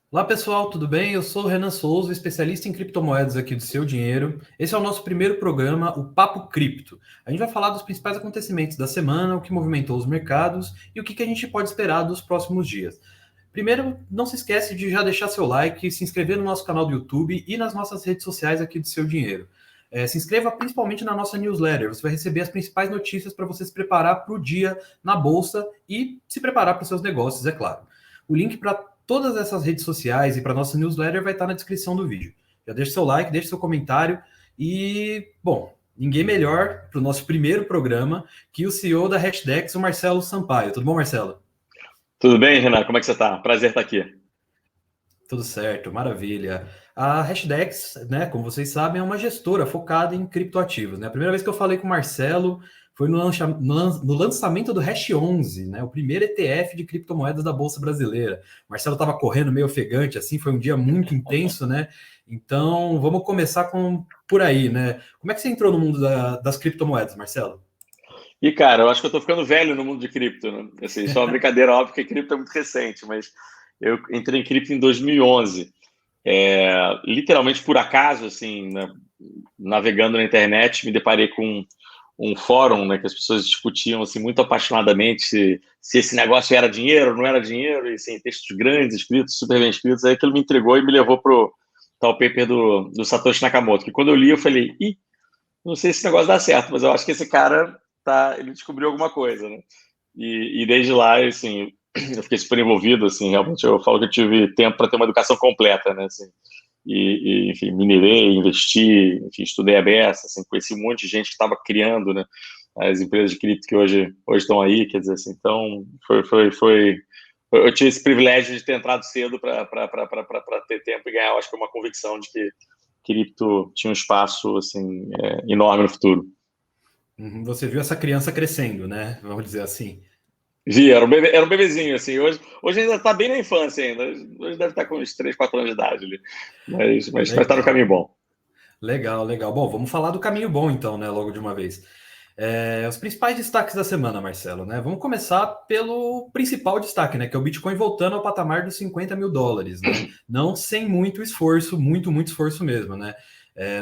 Olá pessoal, tudo bem? Eu sou o Renan Souza, especialista em criptomoedas aqui do Seu Dinheiro. Esse é o nosso primeiro programa, o Papo Cripto. A gente vai falar dos principais acontecimentos da semana, o que movimentou os mercados e o que a gente pode esperar dos próximos dias. Primeiro, não se esquece de já deixar seu like, se inscrever no nosso canal do YouTube e nas nossas redes sociais aqui do Seu Dinheiro. Se inscreva principalmente na nossa newsletter, você vai receber as principais notícias para você se preparar para o dia na Bolsa e se preparar para os seus negócios, é claro. O link para todas essas redes sociais e para nossa newsletter vai estar na descrição do vídeo. Já deixa seu like, deixa seu comentário e, bom, ninguém melhor para o nosso primeiro programa que o CEO da Hashdex, o Marcelo Sampaio. Tudo bom, Marcelo? Tudo bem, Renan? Como é que você está? Prazer estar aqui. Tudo certo, maravilha. A Hashdex, né, como vocês sabem, é uma gestora focada em criptoativos. Né? A primeira vez que eu falei com o Marcelo foi no lançamento do Hash 11, né, o primeiro ETF de criptomoedas da Bolsa Brasileira. O Marcelo estava correndo meio ofegante, assim, foi um dia muito intenso, né? Então, vamos começar por aí, né? Como é que você entrou no mundo das criptomoedas, Marcelo? E, cara, eu acho que eu estou ficando velho no mundo de cripto, né? Assim, isso é uma brincadeira, óbvio que cripto é muito recente, mas eu entrei em cripto em 2011. Literalmente por acaso, assim, né, navegando na internet, me deparei com um fórum, né, que as pessoas discutiam assim, muito apaixonadamente se esse negócio era dinheiro, não era dinheiro, e assim, textos grandes, escritos, super bem escritos. Aí aquilo me entregou e me levou pro tal paper do Satoshi Nakamoto, que quando eu li, eu falei, não sei se esse negócio dá certo, mas eu acho que esse cara ele descobriu alguma coisa, né? E desde lá, assim, eu fiquei super envolvido, assim, realmente eu falo que eu tive tempo para ter uma educação completa, né? Assim, enfim, minerei, investi, enfim, estudei a beça, assim, conheci um monte de gente que estava criando, né? As empresas de cripto que hoje estão aí, quer dizer, assim, então eu tive esse privilégio de ter entrado cedo para ter tempo e ganhar, eu acho que uma convicção de que cripto tinha um espaço assim enorme no futuro. Você viu essa criança crescendo, né? Vamos dizer assim. Vi, era um bebezinho, assim, hoje ainda está bem na infância ainda, hoje deve estar com uns 3, 4 anos de idade ali, mas está no caminho Legal. bom. Legal, legal. Bom, vamos falar do caminho bom então, né? Logo de uma vez. Os principais destaques da semana, Marcelo, né? Vamos começar pelo principal destaque, né? Que é o Bitcoin voltando ao patamar dos US$ 50.000, né? Não sem muito esforço, muito esforço mesmo, né?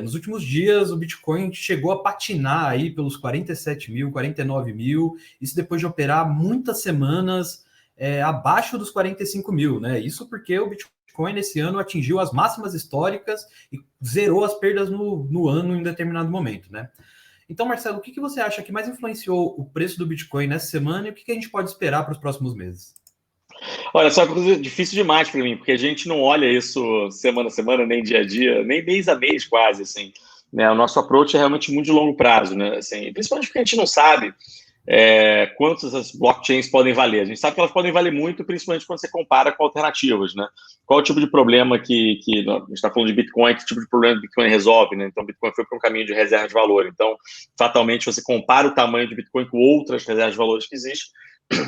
Nos últimos dias, o Bitcoin chegou a patinar aí pelos 47 mil, 49 mil, isso depois de operar muitas semanas abaixo dos 45 mil, né? Isso porque o Bitcoin nesse ano atingiu as máximas históricas e zerou as perdas no ano em determinado momento, né? Então, Marcelo, o que você acha que mais influenciou o preço do Bitcoin nessa semana e o que a gente pode esperar para os próximos meses? Olha, só uma coisa difícil demais para mim, porque a gente não olha isso semana a semana, nem dia a dia, nem mês a mês quase, assim, né? O nosso approach é realmente muito de longo prazo, né? Assim, principalmente porque a gente não sabe quantas as blockchains podem valer. A gente sabe que elas podem valer muito, principalmente quando você compara com alternativas, né? Qual o tipo de problema que a gente está falando de Bitcoin, que tipo de problema o Bitcoin resolve, né? Então, o Bitcoin foi para um caminho de reserva de valor. Então, fatalmente, você compara o tamanho de Bitcoin com outras reservas de valores que existem,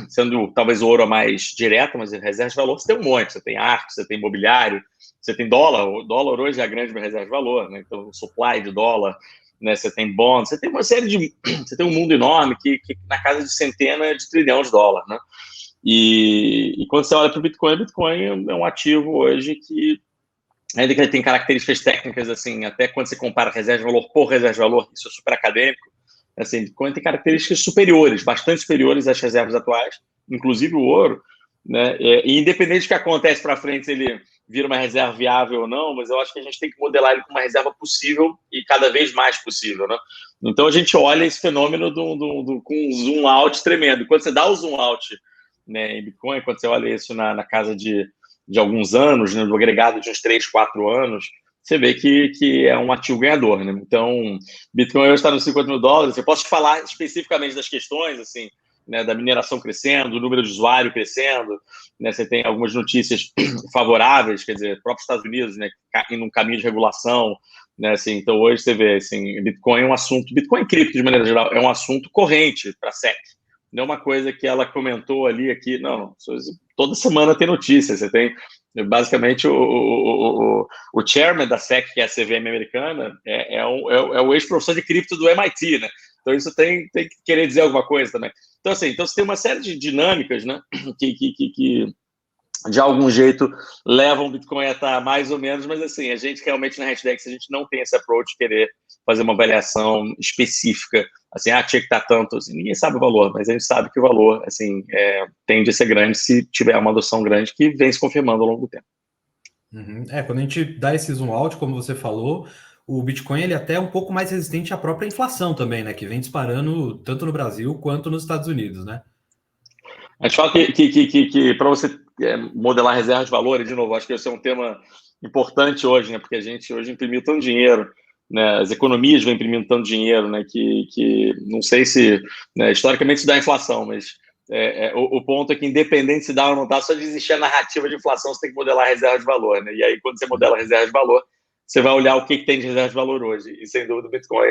sendo talvez o ouro a mais direta, mas em reserva de valor você tem um monte. Você tem arte, você tem imobiliário, você tem dólar. O dólar hoje é a grande reserva de valor, né? Então, o supply de dólar, né? Você tem bonds, você tem uma série de... Você tem um mundo enorme que na casa de centenas de trilhão de dólares, né? E quando você olha para o Bitcoin é um ativo hoje que, ainda que ele tem características técnicas, assim, até quando você compara reserva de valor por reserva de valor, isso é super acadêmico, assim, Bitcoin tem características superiores, bastante superiores às reservas atuais, inclusive o ouro, né? E independente do que acontece para frente, se ele vira uma reserva viável ou não, mas eu acho que a gente tem que modelar ele como uma reserva possível e cada vez mais possível, né? Então a gente olha esse fenômeno com um zoom out tremendo. Quando você dá o zoom out, né, em Bitcoin, quando você olha isso na casa de alguns anos, né, no agregado de uns 3, 4 anos, você vê que é um ativo ganhador, né? Então, Bitcoin hoje está nos US$ 50.000. Eu posso te falar especificamente das questões, assim, né, da mineração crescendo, do número de usuário crescendo, né? Você tem algumas notícias favoráveis, quer dizer, próprios Estados Unidos, né, indo num caminho de regulação, né? Assim, então, hoje você vê, assim, Bitcoin é um assunto, Bitcoin e cripto, de maneira geral, é um assunto corrente para a SEC. Não é uma coisa que ela comentou ali, aqui, não. Toda semana tem notícias. Você tem, basicamente, o chairman da SEC, que é a CVM americana, é o ex-professor de cripto do MIT, né? Então, isso tem que querer dizer alguma coisa também. Então, assim, você tem uma série de dinâmicas, né, que de algum jeito levam o Bitcoin a estar mais ou menos, mas assim, a gente realmente na Hashdex, a gente não tem esse approach de querer fazer uma avaliação específica, assim, tinha que estar tanto, assim, ninguém sabe o valor, mas a gente sabe que o valor, assim, tende a ser grande se tiver uma adoção grande que vem se confirmando ao longo do tempo. Uhum. Quando a gente dá esse zoom out, como você falou, o Bitcoin ele é até um pouco mais resistente à própria inflação também, né? Que vem disparando tanto no Brasil quanto nos Estados Unidos, né? A gente fala que para você modelar reserva de valor, e de novo, acho que esse é um tema importante hoje, né? Porque a gente hoje imprimiu tanto dinheiro, né? As economias vêm imprimindo tanto dinheiro, né? Que não sei se, né, historicamente isso dá inflação, mas o ponto é que independente se dá ou não dá, só de existir a narrativa de inflação, você tem que modelar a reserva de valor, né? E aí, quando você modela a reserva de valor, você vai olhar o que tem de reserva de valor hoje. E, sem dúvida, o Bitcoin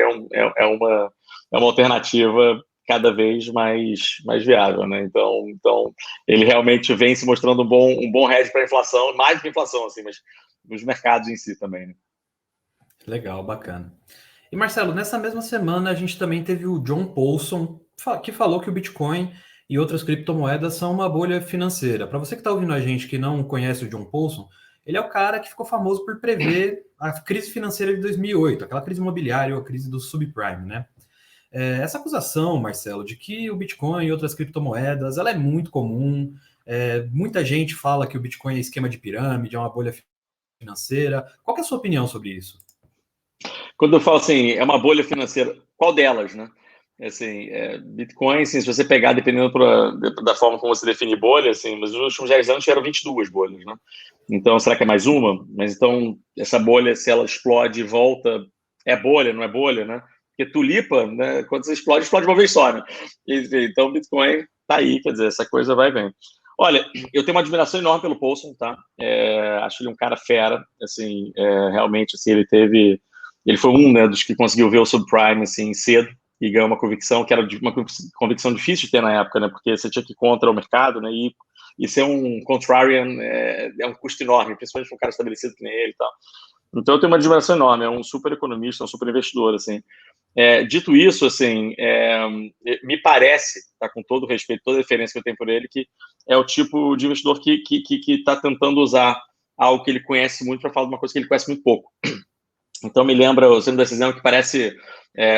é uma alternativa cada vez mais viável, né? Então, ele realmente vem se mostrando um bom hedge para a inflação, mais do que inflação, assim, mas nos mercados em si também, né? Legal, bacana. E Marcelo, nessa mesma semana a gente também teve o John Paulson, que falou que o Bitcoin e outras criptomoedas são uma bolha financeira. Para você que está ouvindo a gente que não conhece o John Paulson, ele é o cara que ficou famoso por prever a crise financeira de 2008, aquela crise imobiliária, a crise do subprime, né? Essa acusação, Marcelo, de que o Bitcoin e outras criptomoedas, ela é muito comum. Muita gente fala que o Bitcoin é esquema de pirâmide, é uma bolha financeira. Qual que é a sua opinião sobre isso? Quando eu falo assim, é uma bolha financeira, qual delas, né? Assim, Bitcoin, assim, se você pegar, dependendo da forma como você define bolha, assim, mas nos últimos 10 anos tiveram 22 bolhas, né? Então, será que é mais uma? Mas então, essa bolha, se ela explode e volta, é bolha, não é bolha, né? Porque tulipa, né, quando você explode, explode uma vez só, né? Então, Bitcoin tá aí, quer dizer, essa coisa vai bem. Olha, eu tenho uma admiração enorme pelo Paulson, tá? Acho ele um cara fera, assim, realmente, assim, ele foi um, né, dos que conseguiu ver o subprime, assim, cedo, e ganhou uma convicção que era uma convicção difícil de ter na época, né? Porque você tinha que ir contra o mercado, né? E ser um contrarian é um custo enorme, principalmente para um cara estabelecido que nem ele e tal. Então eu tenho uma admiração enorme, é um super economista, um super investidor, assim. Dito isso, assim, me parece, tá, com todo o respeito, toda a referência que eu tenho por ele, que é o tipo de investidor que está tentando usar algo que ele conhece muito para falar de uma coisa que ele conhece muito pouco. Então me lembra, eu sempre dou esse exemplo que parece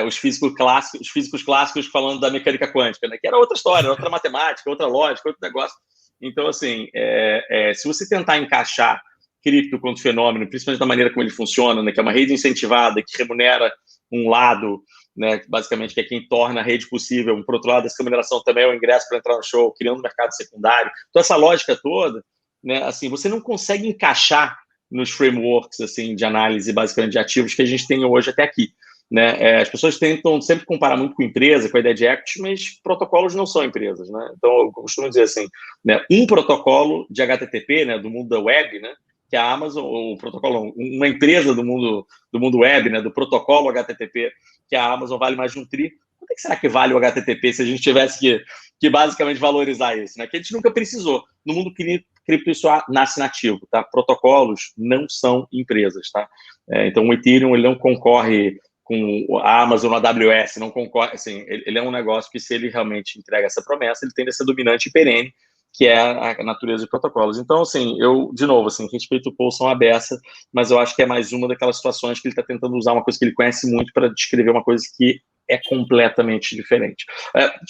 os físicos clássicos falando da mecânica quântica, né? Que era outra história, outra matemática, outra lógica, outro negócio. Então, assim, se você tentar encaixar cripto quanto fenômeno, principalmente da maneira como ele funciona, né? Que é uma rede incentivada, que remunera um lado, né? Basicamente, que é quem torna a rede possível. Por outro lado, essa remuneração também é o ingresso para entrar no show, criando um mercado secundário. Então, essa lógica toda, né? Assim, você não consegue encaixar nos frameworks, assim, de análise, basicamente, de ativos que a gente tem hoje até aqui, né? As pessoas tentam sempre comparar muito com empresa, com a ideia de equity, mas protocolos não são empresas, né? Então, eu costumo dizer assim, né, um protocolo de HTTP, né, do mundo da web, né, que a Amazon, ou protocolo, uma empresa do mundo web, né, do protocolo HTTP, que a Amazon vale mais de 1 tri. Quanto é que será que vale o HTTP se a gente tivesse que basicamente valorizar isso, né? Que a gente nunca precisou. No mundo cripto isso nasce nativo, tá? Protocolos não são empresas, tá? Então o Ethereum ele não concorre com a Amazon, a AWS, não concorre, assim, ele é um negócio que se ele realmente entrega essa promessa, ele tende a ser dominante e perene, que é a natureza de protocolos. Então, assim, eu, de novo, assim, respeito o Paulson à beça, mas eu acho que é mais uma daquelas situações que ele está tentando usar uma coisa que ele conhece muito para descrever uma coisa que é completamente diferente.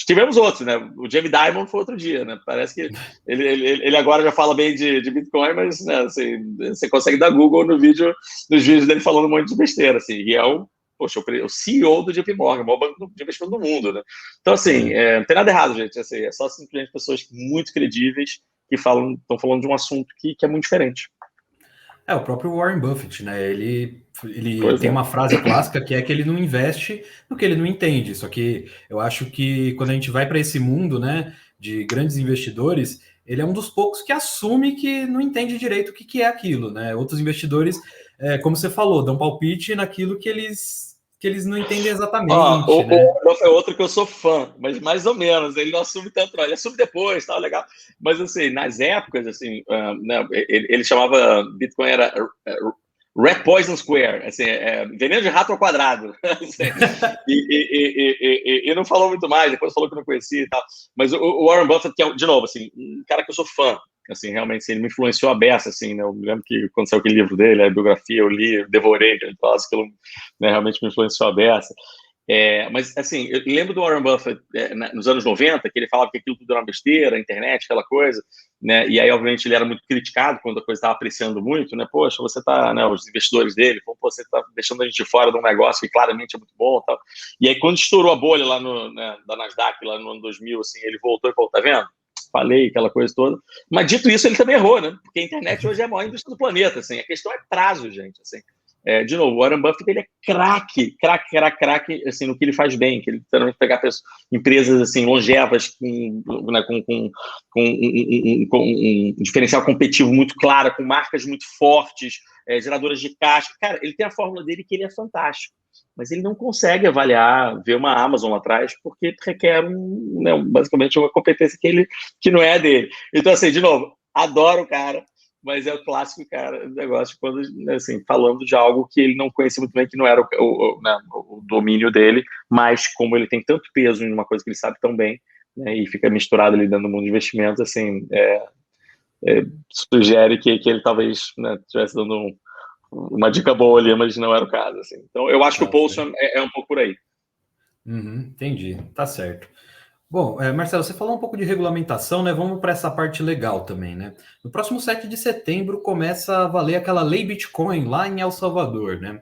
Tivemos outros, né? O Jamie Dimon foi outro dia, né? Parece que ele agora já fala bem de Bitcoin, mas né, assim, você consegue dar Google nos vídeos dele falando um monte de besteira, assim, e é o CEO do JP Morgan, o maior banco de investimento do mundo, né? Então, assim, não tem nada errado, gente. Assim, é só simplesmente pessoas muito credíveis que estão falando de um assunto que é muito diferente. O próprio Warren Buffett, né? Ele Pois tem é. uma frase clássica que é que ele não investe no que ele não entende. Só que eu acho que quando a gente vai para esse mundo, né, de grandes investidores, ele é um dos poucos que assume que não entende direito o que é aquilo, né? Outros investidores, como você falou, dão palpite naquilo que eles não entendem exatamente, né? O é outro que eu sou fã, mas mais ou menos. Ele não assume tanto, ele assume depois, tá legal. Mas assim, nas épocas, assim, né, ele chamava Bitcoin era Rat Poison Square, assim, veneno de rato ao quadrado. Assim, e não falou muito mais, depois falou que não conhecia e tal. Mas o Warren Buffett, que é, de novo, assim, um cara que eu sou fã, assim, realmente, assim, ele me influenciou a beça, assim, né? Eu me lembro que quando saiu aquele livro dele, a biografia, eu li, devorei, aquele troço, aquilo, né, realmente me influenciou a beça. Mas, assim, eu lembro do Warren Buffett nos anos 90, que ele falava que aquilo tudo era uma besteira, a internet, aquela coisa, né? E aí, obviamente, ele era muito criticado quando a coisa estava apreciando muito, né? Poxa, você tá, né? Os investidores dele, pô, você tá deixando a gente fora de um negócio que claramente é muito bom, tal. E aí, quando estourou a bolha lá né, da Nasdaq, lá no ano 2000, assim, ele voltou e falou, tá vendo? Falei, aquela coisa toda. Mas, dito isso, ele também errou, né? Porque a internet hoje é a maior indústria do planeta, assim. A questão é prazo, gente, assim. De novo, o Warren Buffett, ele é craque, assim, no que ele faz bem, que ele literalmente pegar empresas assim, longevas, né, com um diferencial competitivo muito claro, com marcas muito fortes, geradoras de caixa. Cara, ele tem a fórmula dele que ele é fantástico, mas ele não consegue avaliar, ver uma Amazon lá atrás, porque requer basicamente uma competência que não é dele. Então, assim, de novo, adoro o cara, mas é o clássico, cara, negócio quando, assim, falando de algo que ele não conhecia muito bem, que não era o domínio dele, mas como ele tem tanto peso em uma coisa que ele sabe tão bem, né, e fica misturado ali dentro do mundo de investimentos, assim, sugere que ele talvez, né, estivesse dando uma dica boa ali, mas não era o caso, assim. Então, eu acho que o Paulson é um pouco por aí. Entendi, tá certo. Bom, Marcelo, você falou um pouco de regulamentação, né? Vamos para essa parte legal também, né? No próximo 7 de setembro começa a valer aquela lei Bitcoin lá em El Salvador, né?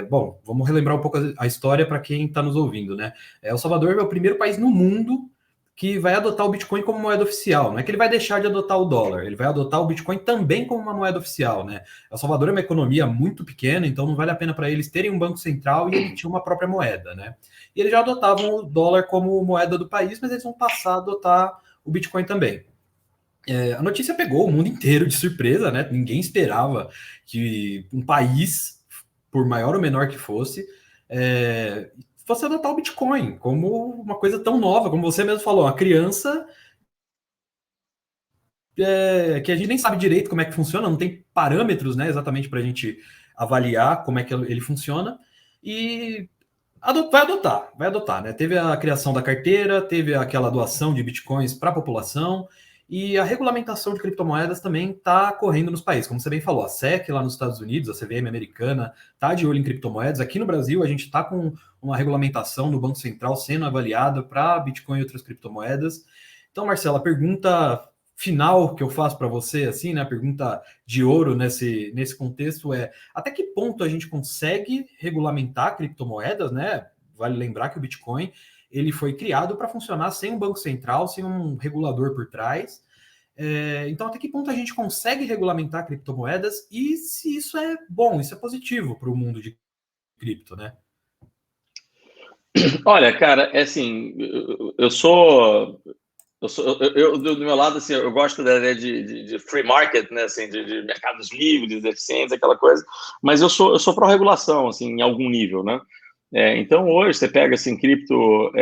Bom, vamos relembrar um pouco a história para quem está nos ouvindo, né? El Salvador é o primeiro país no mundo que vai adotar o Bitcoin como moeda oficial. Não é que ele vai deixar de adotar o dólar, ele vai adotar o Bitcoin também como uma moeda oficial, né? El Salvador é uma economia muito pequena, então não vale a pena para eles terem um banco central e emitir uma própria moeda, né? E eles já adotavam o dólar como moeda do país, mas eles vão passar a adotar o Bitcoin também. A notícia pegou o mundo inteiro de surpresa, né? Ninguém esperava que um país, por maior ou menor que fosse adotar o Bitcoin como uma coisa tão nova, como você mesmo falou, uma criança que a gente nem sabe direito como é que funciona, não tem parâmetros, né, exatamente para a gente avaliar como é que ele funciona, e vai adotar, né? Teve a criação da carteira, teve aquela doação de bitcoins para a população, e a regulamentação de criptomoedas também está correndo nos países. Como você bem falou, a SEC lá nos Estados Unidos, a CVM americana, está de olho em criptomoedas. Aqui no Brasil, a gente está com uma regulamentação no Banco Central sendo avaliada para Bitcoin e outras criptomoedas. Então, Marcelo, a pergunta final que eu faço para você, assim, né, a pergunta de ouro nesse contexto até que ponto a gente consegue regulamentar criptomoedas, né? Vale lembrar que o Bitcoin ele foi criado para funcionar sem um banco central, sem um regulador por trás. Então, até que ponto a gente consegue regulamentar criptomoedas e se isso é bom, isso é positivo para o mundo de cripto, né? Olha, cara, assim, do meu lado, assim, eu gosto da ideia de free market, né, assim, de mercados livres, eficientes, aquela coisa, mas eu sou pró-regulação, assim, em algum nível, né? Então, hoje, você pega, assim, cripto,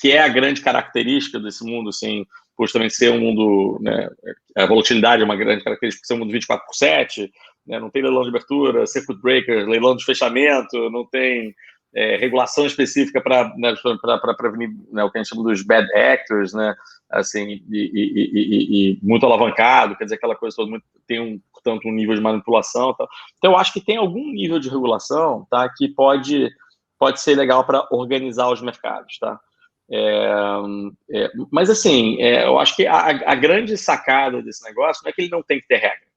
que é a grande característica desse mundo, assim, por justamente ser um mundo, né, a volatilidade é uma grande característica, por ser um mundo 24/7, né, não tem leilão de abertura, circuit breaker, leilão de fechamento, não tem regulação específica para prevenir, né, o que a gente chama dos bad actors, né, assim, e muito alavancado, quer dizer, aquela coisa toda, tem tanto um nível de manipulação, tá? Então, eu acho que tem algum nível de regulação, tá, que pode ser legal para organizar os mercados, tá? Mas, assim, eu acho que a grande sacada desse negócio não é que ele não tem que ter regra,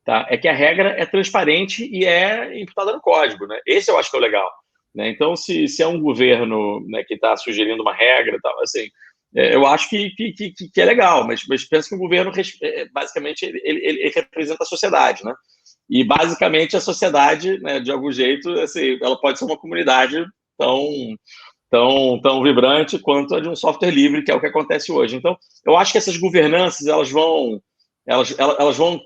tá? É que a regra é transparente e é imputada no código, né? Esse eu acho que é o legal, né? Então, se é um governo, né, que está sugerindo uma regra e tal, assim, eu acho que é legal, mas pensa que o governo, basicamente, ele representa a sociedade, né? E, basicamente, a sociedade, né, de algum jeito, assim, ela pode ser uma comunidade tão vibrante quanto a de um software livre, que é o que acontece hoje. Então, eu acho que essas governanças, elas vão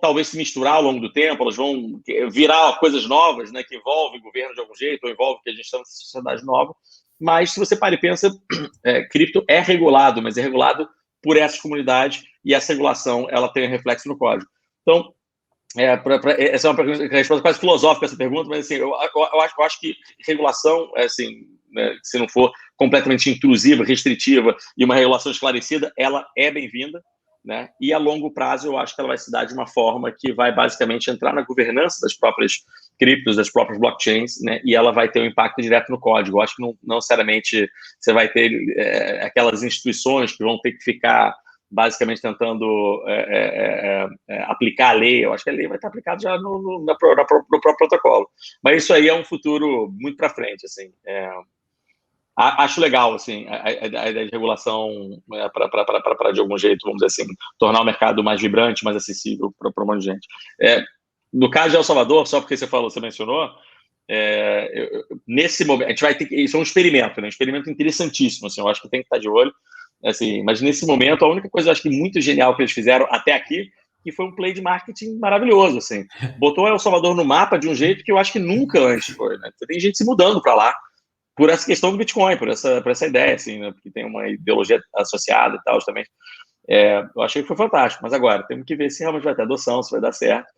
talvez se misturar ao longo do tempo, elas vão virar coisas novas, né, que envolvem o governo de algum jeito, ou envolve que a gente está nessa sociedade nova. Mas, se você para e pensa, cripto é regulado, mas é regulado por essas comunidades, e essa regulação ela tem reflexo no código. Então, essa é uma resposta quase filosófica, essa pergunta, mas assim, eu acho que regulação, assim, né, se não for completamente intrusiva, restritiva, e uma regulação esclarecida, ela é bem-vinda, né? E a longo prazo eu acho que ela vai se dar de uma forma que vai basicamente entrar na governança das próprias criptos, das próprias blockchains, né? E ela vai ter um impacto direto no código. Eu acho que não necessariamente você vai ter aquelas instituições que vão ter que ficar basicamente tentando aplicar a lei. Eu acho que a lei vai estar aplicada já no próprio protocolo. Mas isso aí é um futuro muito para frente, assim. Acho legal, assim, a ideia de regulação para, de algum jeito, vamos dizer assim, tornar o mercado mais vibrante, mais acessível para um monte de gente. No caso de El Salvador, só porque você mencionou, nesse momento, a gente vai ter que... Isso é um experimento, né? Um experimento interessantíssimo, assim, eu acho que tem que estar de olho. Assim, mas nesse momento, a única coisa, eu acho que muito genial que eles fizeram até aqui, que foi um play de marketing maravilhoso, assim. Botou El Salvador no mapa de um jeito que eu acho que nunca antes foi, né? Tem gente se mudando para lá, por essa questão do Bitcoin, por essa ideia, assim, né? Porque tem uma ideologia associada e tal também. Eu achei que foi fantástico, mas agora temos que ver se realmente vai ter adoção, se vai dar certo.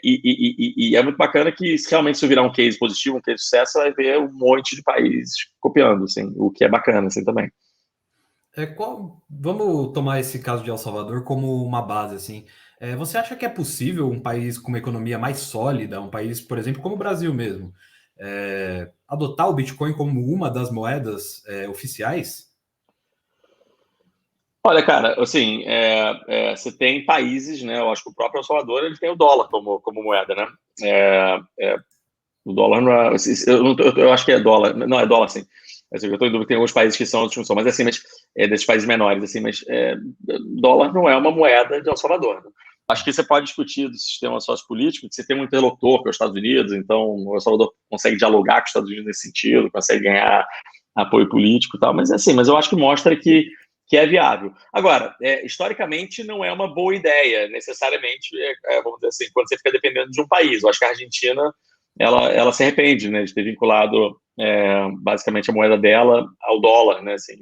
E é muito bacana que, se realmente isso virar um case positivo, um case de sucesso, você vai ver um monte de países copiando, assim, o que é bacana, assim, também. Vamos tomar esse caso de El Salvador como uma base, assim. Você acha que é possível um país com uma economia mais sólida, um país, por exemplo, como o Brasil mesmo, adotar o Bitcoin como uma das moedas oficiais? Olha, cara, assim, você tem países, né? Eu acho que o próprio El Salvador ele tem o dólar como moeda, né? O dólar não é. Eu acho que é dólar. Não, é dólar, sim. Assim, eu estou em dúvida, tem alguns países que são outros que não são, mas assim, desses países menores, assim, dólar não é uma moeda de El Salvador. Né? Acho que você pode discutir do sistema sociopolítico, que você tem um interlocutor, que é os Estados Unidos, então o El Salvador consegue dialogar com os Estados Unidos nesse sentido, consegue ganhar apoio político e tal, mas eu acho que mostra que é viável. Agora, historicamente, não é uma boa ideia, necessariamente, vamos dizer assim, quando você fica dependendo de um país. Eu acho que a Argentina, ela se arrepende, né, de ter vinculado basicamente a moeda dela ao dólar, né, assim,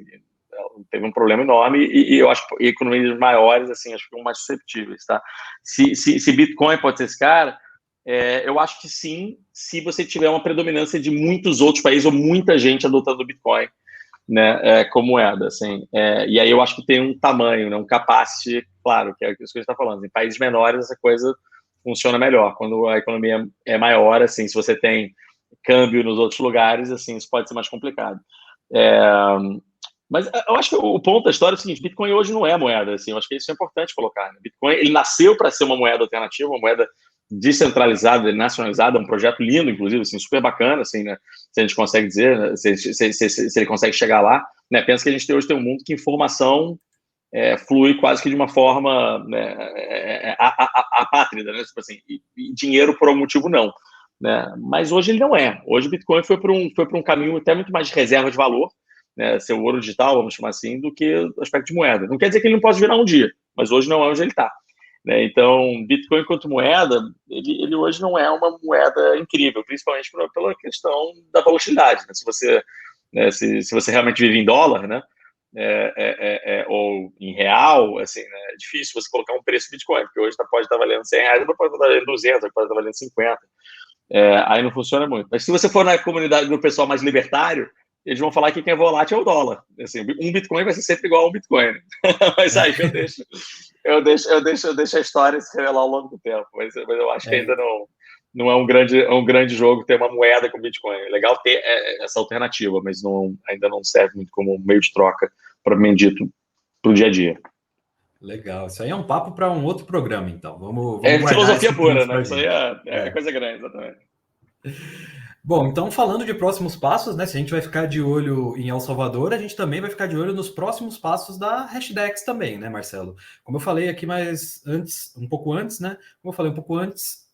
teve um problema enorme e eu acho que economias maiores, assim, acho que são mais susceptíveis, tá? Se Bitcoin pode ser esse cara, eu acho que sim, se você tiver uma predominância de muitos outros países ou muita gente adotando o Bitcoin, né, como moeda, assim, e aí eu acho que tem um tamanho, né, um capacity, claro, que é isso que a gente está falando, em países menores essa coisa funciona melhor, quando a economia é maior, assim, se você tem câmbio nos outros lugares, assim, isso pode ser mais complicado. Mas eu acho que o ponto da história é o seguinte, Bitcoin hoje não é moeda, assim, eu acho que isso é importante colocar, né? Bitcoin, ele nasceu para ser uma moeda alternativa, uma moeda descentralizada, nacionalizada, um projeto lindo, inclusive, assim, super bacana, assim, né? Se a gente consegue dizer, né? se ele consegue chegar lá, né? Pensa que a gente hoje tem um mundo que informação flui quase que de uma forma, né, apátrida, né? Tipo assim, e dinheiro por algum motivo não, né? Mas hoje ele não é. Hoje o Bitcoin foi por um caminho até muito mais de reserva de valor, né? Ser o ouro digital, vamos chamar assim, do que o aspecto de moeda. Não quer dizer que ele não possa virar um dia, mas hoje não é onde ele está. Né? Então, Bitcoin enquanto moeda, ele hoje não é uma moeda incrível, principalmente pela questão da volatilidade. Né? Se você realmente vive em dólar, né? Ou em real, assim, né? É difícil você colocar um preço do Bitcoin, porque hoje pode estar valendo R$100, depois pode estar valendo 200, depois pode estar valendo 50. Aí não funciona muito. Mas se você for na comunidade do pessoal mais libertário, eles vão falar que quem é volátil é o dólar. Assim, um Bitcoin vai ser sempre igual a um Bitcoin. Mas aí eu deixo a história se revelar ao longo do tempo. Mas eu acho que ainda não é um grande jogo ter uma moeda com Bitcoin. É legal ter essa alternativa, mas ainda não serve muito como meio de troca, para mim dito, para o dia a dia. Legal, isso aí é um papo para um outro programa, então. Vamos guardar filosofia esse pura, ponto né? para Isso gente. aí é coisa grande, exatamente. Bom, então falando de próximos passos, né? Se a gente vai ficar de olho em El Salvador, a gente também vai ficar de olho nos próximos passos da Hashdex também, né, Marcelo? Como eu falei aqui um pouco antes, né? Como eu falei um pouco antes,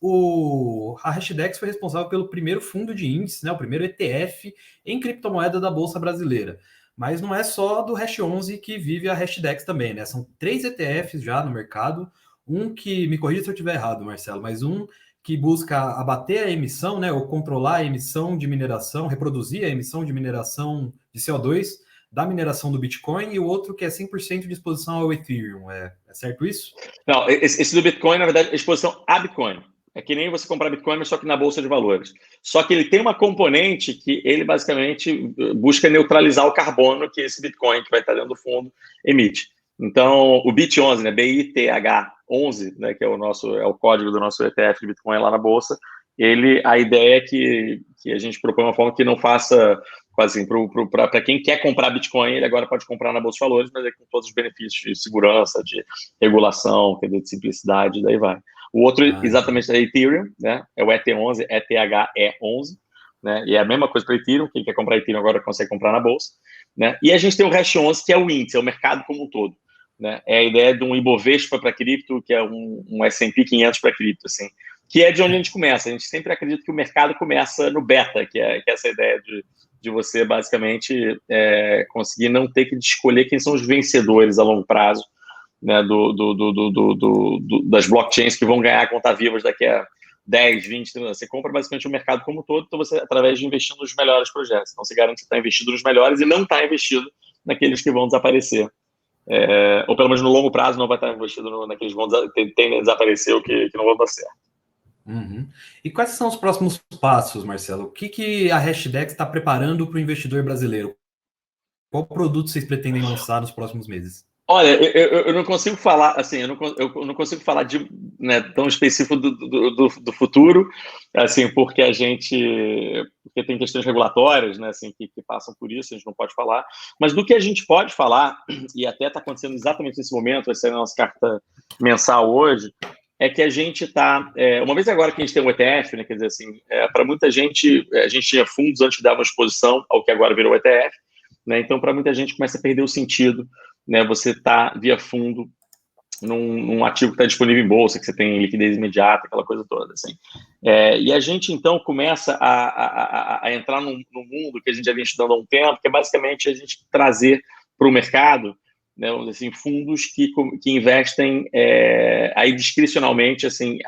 a Hashdex foi responsável pelo primeiro fundo de índice, né? O primeiro ETF em criptomoeda da Bolsa Brasileira. Mas não é só do Hash 11 que vive a Hashdex também, né? São 3 ETFs já no mercado. Um que, me corrija se eu estiver errado, Marcelo, mas um que busca abater a emissão, né, ou controlar a emissão de mineração, reproduzir a emissão de mineração de CO2 da mineração do Bitcoin, e o outro que é 100% de exposição ao Ethereum. É certo isso? Não, esse do Bitcoin, na verdade, é exposição a Bitcoin. É que nem você comprar Bitcoin, mas só que na Bolsa de Valores. Só que ele tem uma componente que ele basicamente busca neutralizar o carbono que esse Bitcoin, que vai estar dentro do fundo, emite. Então, o BIT11, né, BITH11, né, que é o código do nosso ETF de Bitcoin lá na Bolsa, a ideia é que a gente propõe uma forma que não faça, assim, para quem quer comprar Bitcoin, ele agora pode comprar na Bolsa de Valores, mas é com todos os benefícios de segurança, de regulação, quer dizer, de simplicidade, daí vai. O outro, exatamente, é Ethereum, né, é o ET11, ETHE11, né, e é a mesma coisa para Ethereum, quem quer comprar Ethereum agora consegue comprar na Bolsa, né, e a gente tem o Hash 11, que é o índice, é o mercado como um todo. Né? É a ideia de um Ibovespa para cripto, que é um S&P 500 para cripto, assim, que é de onde a gente começa. A gente sempre acredita que o mercado começa no beta, que é essa ideia de você, basicamente, conseguir não ter que escolher quem são os vencedores a longo prazo, né, das blockchains que vão ganhar conta vivas daqui a 10, 20, 30 anos. Você compra basicamente o mercado como um todo, então você, através de investir nos melhores projetos. Então, você garante que está investido nos melhores e não está investido naqueles que vão desaparecer. Ou pelo menos no longo prazo não vai estar investido naqueles que vão tendem a desaparecer ou que não vão dar certo. Uhum. E quais são os próximos passos, Marcelo? O que a Hashdex está preparando para o investidor brasileiro? Qual produto vocês pretendem lançar nos próximos meses? Olha, eu não consigo falar, assim, eu não consigo falar de, né, tão específico do futuro, assim, porque tem questões regulatórias, né, assim, que passam por isso, a gente não pode falar, mas do que a gente pode falar, e até está acontecendo exatamente nesse momento, vai ser a nossa carta mensal hoje, é que a gente está, uma vez agora que a gente tem um ETF, né, quer dizer assim, para muita gente, a gente tinha fundos antes que davam exposição ao que agora virou ETF, né, então para muita gente começa a perder o sentido, né, você está via fundo num ativo que está disponível em bolsa, que você tem liquidez imediata, aquela coisa toda. Assim. E a gente, então, começa a entrar num mundo que a gente já vem estudando há um tempo, que é basicamente a gente trazer para o mercado, né, assim, fundos que investem aí discricionalmente assim,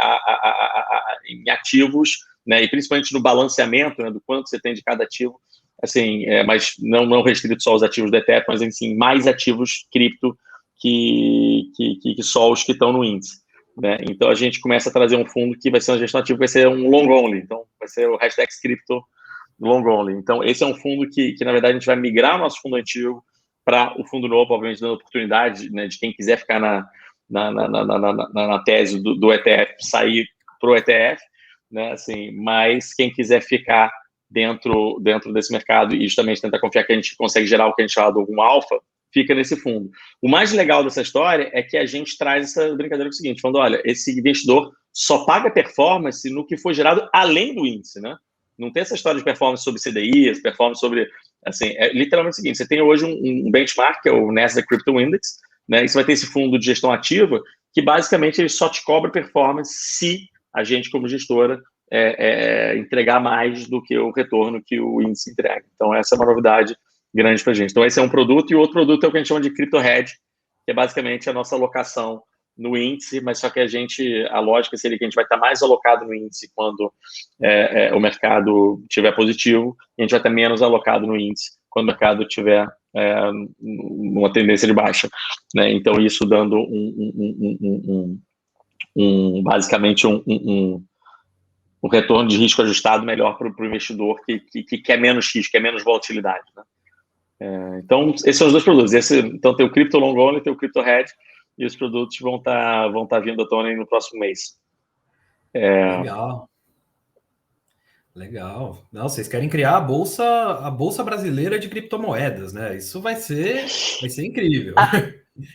em ativos, né, e principalmente no balanceamento, né, do quanto você tem de cada ativo, assim, mas não restrito só aos ativos do ETF, mas assim, mais ativos cripto que só os que estão no índice. Né? Então a gente começa a trazer um fundo que vai ser uma gestão ativa, vai ser um long only, então vai ser o hashtag Crypto long only. Então esse é um fundo que na verdade a gente vai migrar o nosso fundo antigo para o fundo novo, obviamente dando oportunidade, né, de quem quiser ficar na tese do ETF, sair para o ETF, né, assim, mas quem quiser ficar dentro desse mercado e justamente tentar confiar que a gente consegue gerar o que a gente chama de um alfa, fica nesse fundo. O mais legal dessa história é que a gente traz essa brincadeira com o seguinte, falando, olha, esse investidor só paga performance no que foi gerado além do índice, né? Não tem essa história de performance sobre CDIs, performance sobre, assim, é literalmente o seguinte, você tem hoje um benchmark, que é o Nasdaq Crypto Index, né? E você vai ter esse fundo de gestão ativa, que basicamente ele só te cobra performance se a gente, como gestora, entregar mais do que o retorno que o índice entrega. Então, essa é uma novidade grande para a gente. Então, esse é um produto, e o outro produto é o que a gente chama de Crypto Hedge, que é basicamente a nossa alocação no índice, mas só que a lógica seria que a gente vai estar mais alocado no índice quando o mercado estiver positivo, e a gente vai estar menos alocado no índice quando o mercado estiver numa tendência de baixa. Né? Então, isso dando basicamente um retorno de risco ajustado melhor para o investidor que quer menos risco, quer menos volatilidade. Né? Então, esses são os dois produtos. Então, tem o Crypto Long Only, tem o Crypto Hedge, e os produtos vão tá vindo à tona no próximo mês. Legal. Legal. Não, vocês querem criar a bolsa brasileira de criptomoedas, né? Isso vai ser incrível.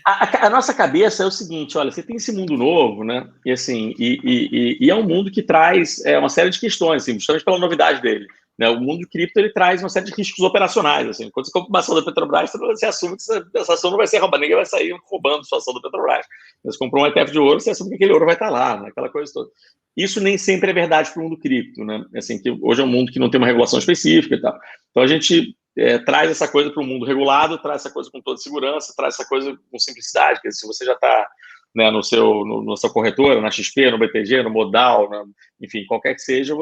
A nossa cabeça é o seguinte, olha, você tem esse mundo novo, né? E assim, é um mundo que traz uma série de questões, assim, justamente pela novidade dele. Né? O mundo cripto ele traz uma série de riscos operacionais. Assim. Quando você compra uma ação da Petrobras, você assume que essa ação não vai ser roubada, ninguém vai sair roubando sua ação da Petrobras. Você comprou um ETF de ouro, você assume que aquele ouro vai estar lá, né? Aquela coisa toda. Isso nem sempre é verdade para o mundo cripto, né? Assim, que hoje é um mundo que não tem uma regulação específica e tal. Então a gente traz essa coisa para o mundo regulado, traz essa coisa com toda segurança, traz essa coisa com simplicidade, que se você já está, né, na sua corretora, na XP, no BTG, no Modal, enfim, qualquer que seja,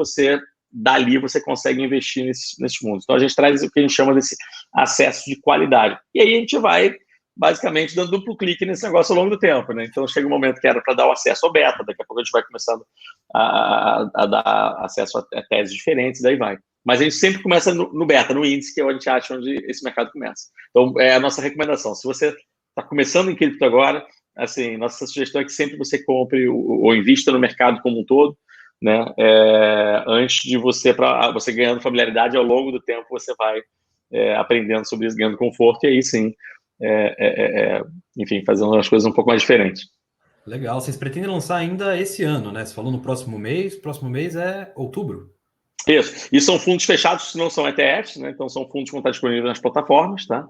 dali você consegue investir nesses mundos. Então a gente traz o que a gente chama desse acesso de qualidade. E aí a gente vai basicamente dando duplo clique nesse negócio ao longo do tempo, né? Então chega um momento que era para dar o acesso ao beta, daqui a pouco a gente vai começando a dar acesso a teses diferentes, daí vai. Mas a gente sempre começa no beta, no índice, que é onde a gente acha onde esse mercado começa. Então, é a nossa recomendação. Se você está começando em cripto agora, assim, nossa sugestão é que sempre você compre ou invista no mercado como um todo, né? Antes de para você ganhando familiaridade ao longo do tempo, você vai aprendendo sobre isso, ganhando conforto, e aí sim, enfim, fazendo as coisas um pouco mais diferentes. Legal. Vocês pretendem lançar ainda esse ano, né? Você falou no próximo mês é outubro. Isso. E são fundos fechados, não são ETFs, né? Então são fundos que vão estar disponíveis nas plataformas, tá?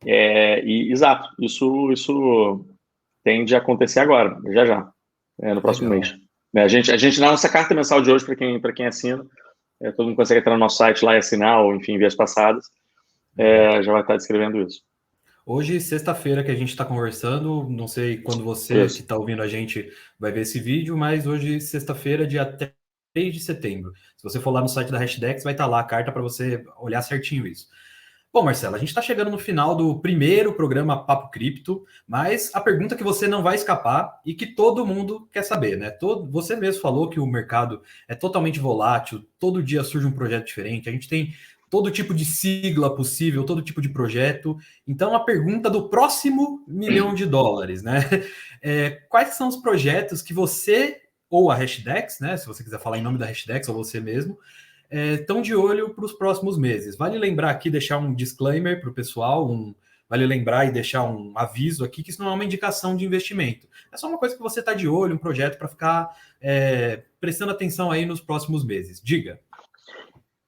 Exato. Isso tende a acontecer agora, já, no próximo Legal. mês. A gente, na nossa carta mensal de hoje, para quem assina, todo mundo consegue entrar no nosso site lá e assinar, ou enfim, ver as passadas, já vai estar descrevendo isso. Hoje, sexta-feira, que a gente está conversando, não sei quando você que está ouvindo a gente vai ver esse vídeo, mas hoje, sexta-feira, dia 3 de setembro. Se você for lá no site da Hashdex, vai estar lá a carta para você olhar certinho isso. Bom, Marcelo, a gente está chegando no final do primeiro programa Papo Cripto, mas a pergunta que você não vai escapar e que todo mundo quer saber, né? Você mesmo falou que o mercado é totalmente volátil, todo dia surge um projeto diferente, a gente tem todo tipo de sigla possível, todo tipo de projeto. Então, a pergunta do próximo $1 milhão, né? Quais são os projetos que você, ou a Hashdex, né? Se você quiser falar em nome da Hashdex ou você mesmo, estão de olho para os próximos meses. Vale lembrar aqui, deixar um disclaimer para o pessoal, vale lembrar e deixar um aviso aqui que isso não é uma indicação de investimento. É só uma coisa que você está de olho, um projeto para ficar prestando atenção aí nos próximos meses. Diga.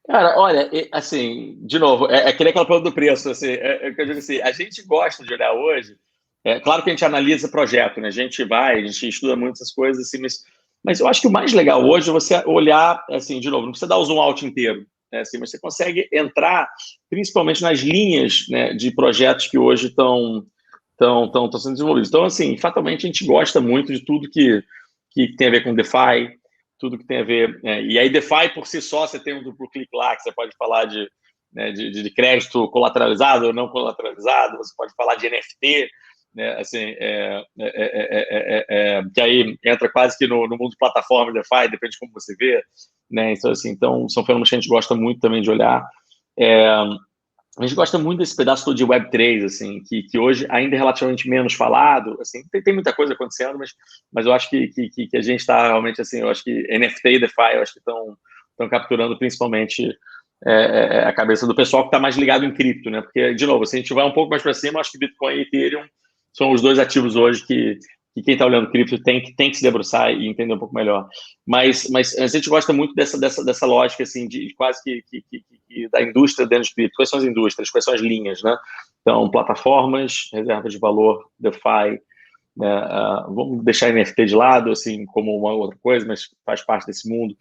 Cara, olha, assim, de novo, que nem aquela pergunta do preço, assim, que eu digo assim, a gente gosta de olhar hoje, claro que a gente analisa projeto, né? A gente estuda muito essas coisas, assim, mas eu acho que o mais legal hoje é você olhar, assim, de novo, não precisa dar o zoom out inteiro, né? Assim, mas você consegue entrar principalmente nas linhas, né, de projetos que hoje estão sendo desenvolvidos. Então, assim, fatalmente a gente gosta muito de tudo que tem a ver com DeFi, tudo que tem a ver. E aí, DeFi por si só, você tem um duplo clique lá, que você pode falar de crédito colateralizado ou não colateralizado, você pode falar de NFT, né? Assim, que aí entra quase que no mundo de plataforma DeFi, depende de como você vê, né? Então, assim, são fenômenos que a gente gosta muito também de olhar. A gente gosta muito desse pedaço todo de Web3, assim, que hoje ainda é relativamente menos falado, assim, tem muita coisa acontecendo, mas eu acho que a gente está realmente, assim, eu acho que NFT e DeFi, eu acho que estão capturando principalmente a cabeça do pessoal que está mais ligado em cripto, né? Porque, de novo, se a gente vai um pouco mais para cima, eu acho que Bitcoin e Ethereum são os dois ativos hoje que quem está olhando cripto tem que se debruçar e entender um pouco melhor. Mas a gente gosta muito dessa lógica, assim, de quase que da indústria dentro de cripto. Quais são as indústrias? Quais são as linhas, né? Então, plataformas, reservas de valor, DeFi, né? Vamos deixar NFT de lado, assim, como uma outra coisa, mas faz parte desse mundo,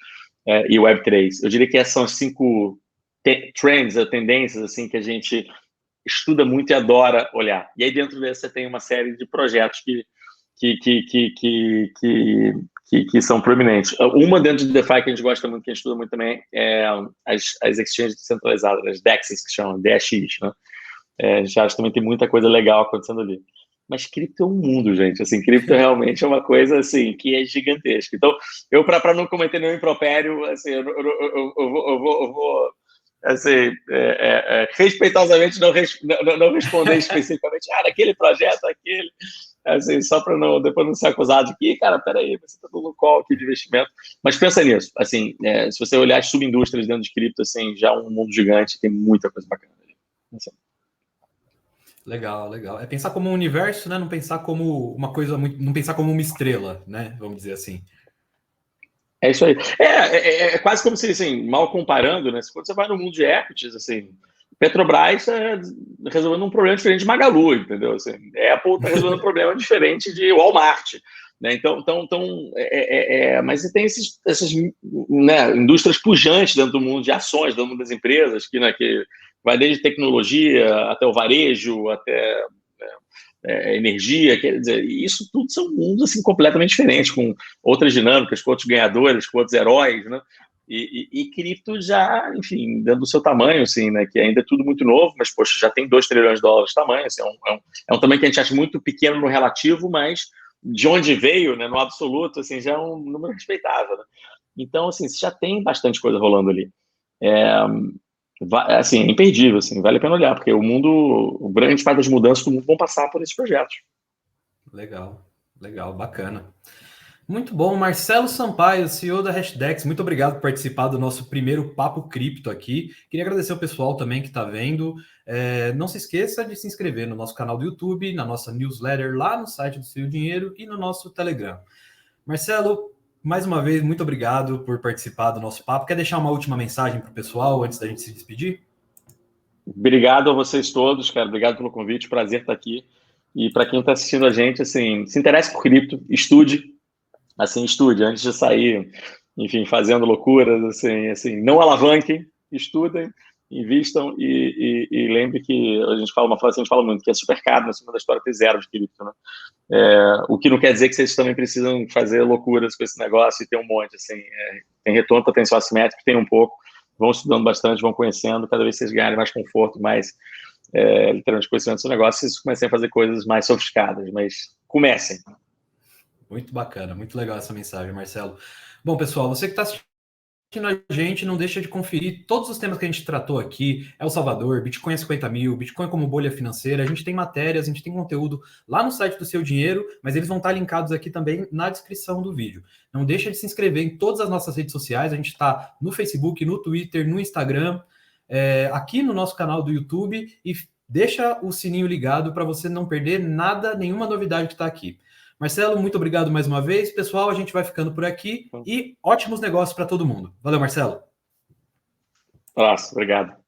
e Web3. Eu diria que essas são as 5 trends, tendências, assim, que a gente estuda muito e adora olhar. E aí, dentro dessa, você tem uma série de projetos que são proeminentes. Uma dentro de DeFi que a gente gosta muito, que a gente estuda muito também, é as exchanges descentralizadas, as DEXs, que chamam, DEX, né? A gente acha que também tem muita coisa legal acontecendo ali. Mas cripto é um mundo, gente. Assim, cripto realmente é uma coisa assim que é gigantesca. Então, eu para não cometer nenhum impropério, assim, eu vou assim, respeitosamente não responder especificamente, naquele projeto, aquele, assim, só para depois não ser acusado de que, cara, peraí, você está dando call aqui de investimento. Mas pensa nisso, assim, se você olhar as subindústrias dentro de cripto, assim, já é um mundo gigante, tem muita coisa bacana ali. Assim. Legal, legal. É pensar como um universo, né? Não pensar como uma coisa muito, não pensar como uma estrela, né? Vamos dizer assim. É isso aí. É quase como se, assim, mal comparando, né? Quando você vai no mundo de equities, assim, Petrobras está resolvendo um problema diferente de Magalu, entendeu? Assim, Apple está resolvendo um problema diferente de Walmart, né? Então, mas você tem essas, né, indústrias pujantes dentro do mundo de ações, dentro do mundo das empresas, que vai desde tecnologia até o varejo, até energia, quer dizer, isso tudo são mundos assim, completamente diferentes, com outras dinâmicas, com outros ganhadores, com outros heróis, né? E cripto já, enfim, dando o seu tamanho, assim, né? Que ainda é tudo muito novo, mas, poxa, já tem $2 trilhões de tamanho, assim, é um tamanho que a gente acha muito pequeno no relativo, mas de onde veio, né, no absoluto, assim, já é um número respeitável, né? Então, assim, você já tem bastante coisa rolando ali. Assim, é imperdível, assim, vale a pena olhar, porque o grande parte das mudanças do mundo vão passar por esses projetos. Legal, legal, bacana. Muito bom, Marcelo Sampaio, CEO da Hashdex, muito obrigado por participar do nosso primeiro Papo Cripto aqui. Queria agradecer o pessoal também que está vendo. Não se esqueça de se inscrever no nosso canal do YouTube, na nossa newsletter lá no site do Seu Dinheiro e no nosso Telegram. Marcelo, mais uma vez, muito obrigado por participar do nosso papo. Quer deixar uma última mensagem para o pessoal antes da gente se despedir? Obrigado a vocês todos, cara. Obrigado pelo convite. Prazer estar aqui. E para quem está assistindo a gente, assim, se interesse por cripto, estude. Assim, estude antes de sair, enfim, fazendo loucuras. Assim, não alavanquem, estudem, invistam e lembre que a gente fala uma frase, a gente fala muito, que é super caro, em cima da história ter zero de cripto, né? O que não quer dizer que vocês também precisam fazer loucuras com esse negócio e ter um monte, assim, tem retorno potencial assimétrico, tem um pouco, vão estudando bastante, vão conhecendo, cada vez vocês ganharem mais conforto, mais literalmente conhecimento do seu negócio, vocês comecem a fazer coisas mais sofisticadas, mas comecem. Muito bacana, muito legal essa mensagem, Marcelo. Bom, pessoal, você que está assistindo a gente, não deixa de conferir todos os temas que a gente tratou aqui. El Salvador, Bitcoin a 50 mil, Bitcoin como bolha financeira. A gente tem matérias, a gente tem conteúdo lá no site do Seu Dinheiro, mas eles vão estar linkados aqui também na descrição do vídeo. Não deixa de se inscrever em todas as nossas redes sociais. A gente está no Facebook, no Twitter, no Instagram, aqui no nosso canal do YouTube e deixa o sininho ligado para você não perder nada, nenhuma novidade que está aqui. Marcelo, muito obrigado mais uma vez. Pessoal, a gente vai ficando por aqui e ótimos negócios para todo mundo. Valeu, Marcelo. Um abraço, obrigado.